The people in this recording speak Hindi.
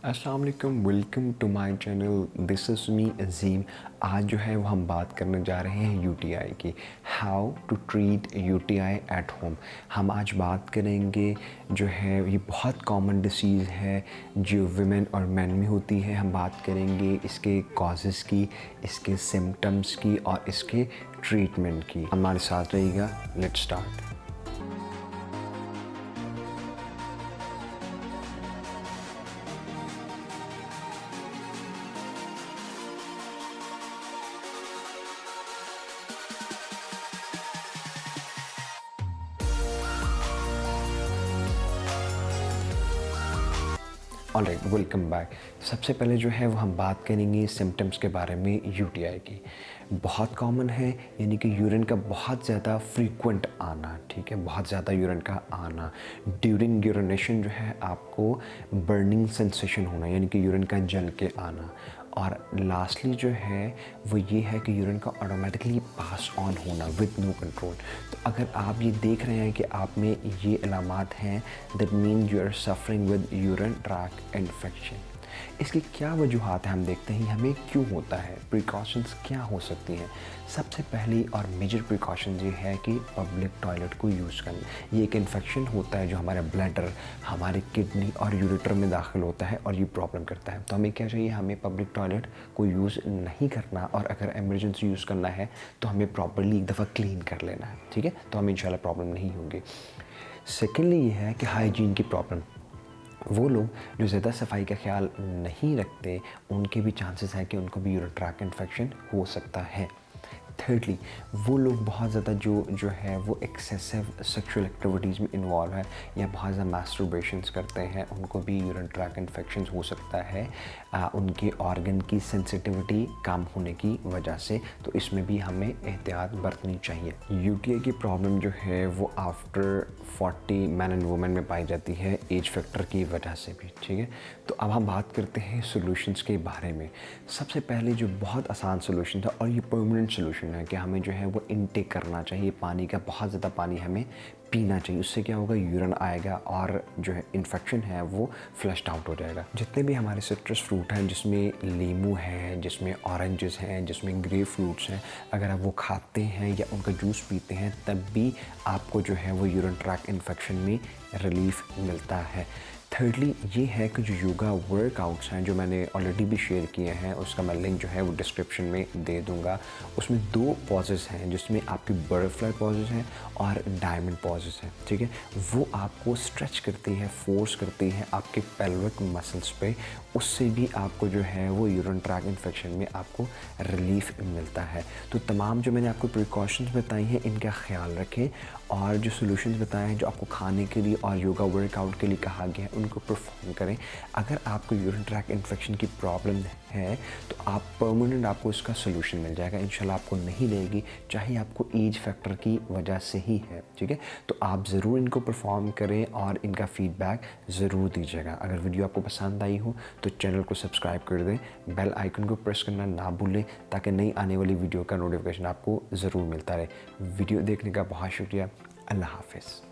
अस्सलाम वालेकुम, welcome to my channel. This is me Azeem. आज जो है वो हम बात करने जा रहे हैं यूटीआई की, how to treat UTI at home. हम आज बात करेंगे जो है ये बहुत कॉमन डिसीज़ है जो विमेन और मैन में होती है। हम बात करेंगे इसके कॉजेज़ की, इसके सिम्टम्स की और इसके ट्रीटमेंट की। हमारे साथ रहिएगा। Let's start. Alright, welcome back. सबसे पहले जो है वो हम बात करेंगे सिम्टम्स के बारे में यूटीआई की। बहुत कॉमन है, यानी कि यूरिन का बहुत ज़्यादा फ्रीक्वेंट आना, ठीक है, बहुत ज़्यादा यूरिन का आना। ड्यूरिंग यूरिनेशन जो है आपको बर्निंग सेंसेशन होना, यानी कि यूरिन का जल के आना। और लास्टली जो है वो ये है कि यूरिन का ऑटोमेटिकली पास ऑन होना विद नो कंट्रोल। तो अगर आप ये देख रहे हैं कि आप में ये अलामात हैं, that mean you are suffering with urine track infection. इसकी क्या वजूहत है हम देखते हैं, हमें क्यों होता है, प्रिकॉशंस क्या हो सकती हैं। सबसे पहली और मेजर प्रिकॉशन ये है कि पब्लिक टॉयलेट को यूज़ करना। ये एक इन्फेक्शन होता है जो हमारे ब्लैडर, हमारे किडनी और यूरेटर में दाखिल होता है और ये प्रॉब्लम करता है। तो हमें क्या चाहिए, हमें पब्लिक टॉयलेट को यूज़ नहीं करना, और अगर एमरजेंसी यूज़ करना है तो हमें प्रॉपर्ली एक दफ़ा क्लीन कर लेना है, ठीक है। तो हमें इंशाल्लाह प्रॉब्लम नहीं होगी। सेकेंडली ये है कि हाइजीन की प्रॉब्लम। वो लोग जो ज़्यादा सफाई का ख्याल नहीं रखते, उनके भी चांसेस हैं कि उनको भी यूरिन ट्रैक इन्फेक्शन हो सकता है। थर्डली, वो लोग बहुत ज़्यादा जो है वो एक्सेसिव सेक्सुअल एक्टिविटीज़ में इन्वॉल्व है या बहुत ज़्यादा मास्टरबेशंस करते हैं, उनको भी यूरिन ट्रैक इन्फेक्शन हो सकता है उनके ऑर्गन की सेंसिटिविटी कम होने की वजह से। तो इसमें भी हमें एहतियात बरतनी चाहिए। यूटीआई की प्रॉब्लम जो है वो आफ्टर 40 मैन एंड वुमेन में पाई जाती है, एज फैक्टर की वजह से भी, ठीक है। तो अब हम बात करते हैं सोल्यूशंस के बारे में। सबसे पहले जो बहुत आसान सोल्यूशन था और ये परमानेंट सोल्यूशन है कि हमें जो है वो इनटेक करना चाहिए पानी का, बहुत ज़्यादा पानी हमें पीना चाहिए। उससे क्या होगा, यूरिन आएगा और जो है इन्फेक्शन है वो फ्लश्ड आउट हो जाएगा। जितने भी हमारे सिट्रस फ्रूट हैं, जिसमें लीमू है, जिसमें ऑरेंजेस हैं, जिसमें ग्रेप फ्रूट्स हैं, अगर आप वो खाते हैं या उनका जूस पीते हैं तब भी आपको जो है वो यूरिन ट्रैक इन्फेक्शन में रिलीफ मिलता है। थर्डली ये है कि जो योगा वर्कआउट्स हैं जो मैंने ऑलरेडी भी शेयर किए हैं, उसका मैं लिंक जो है वो डिस्क्रिप्शन में दे दूंगा। उसमें 2 पॉजेस हैं जिसमें आपकी बटरफ्लाई पॉजेस हैं और डायमंड पॉजेस हैं, ठीक है। वो आपको स्ट्रेच करती है, फोर्स करती है आपके पेल्विक मसल्स पे, उससे भी आपको जो है वो यूरिन ट्रैक इन्फेक्शन में आपको रिलीफ मिलता है। तो तमाम जो मैंने आपको प्रिकॉशंस बताई हैं इनका ख्याल रखें, और जो सोल्यूशंस बताए हैं जो आपको खाने के लिए और योगा वर्कआउट के लिए कहा गया है उनको परफॉर्म करें। अगर आपको यूरिन ट्रैक इन्फेक्शन की प्रॉब्लम है तो आप परमानेंट आपको इसका सोल्यूशन मिल जाएगा, इंशाल्लाह आपको नहीं लेगी, चाहे आपको एज फैक्टर की वजह से ही है, ठीक है। तो आप ज़रूर इनको परफॉर्म करें और इनका फीडबैक ज़रूर दीजिएगा। अगर वीडियो आपको पसंद आई हो तो चैनल को सब्सक्राइब कर दें, बेल आइकन को प्रेस करना ना भूलें ताकि नई आने वाली वीडियो का नोटिफिकेशन आपको ज़रूर मिलता रहे। वीडियो देखने का बहुत शुक्रिया। अल्लाह हाफ़िज़।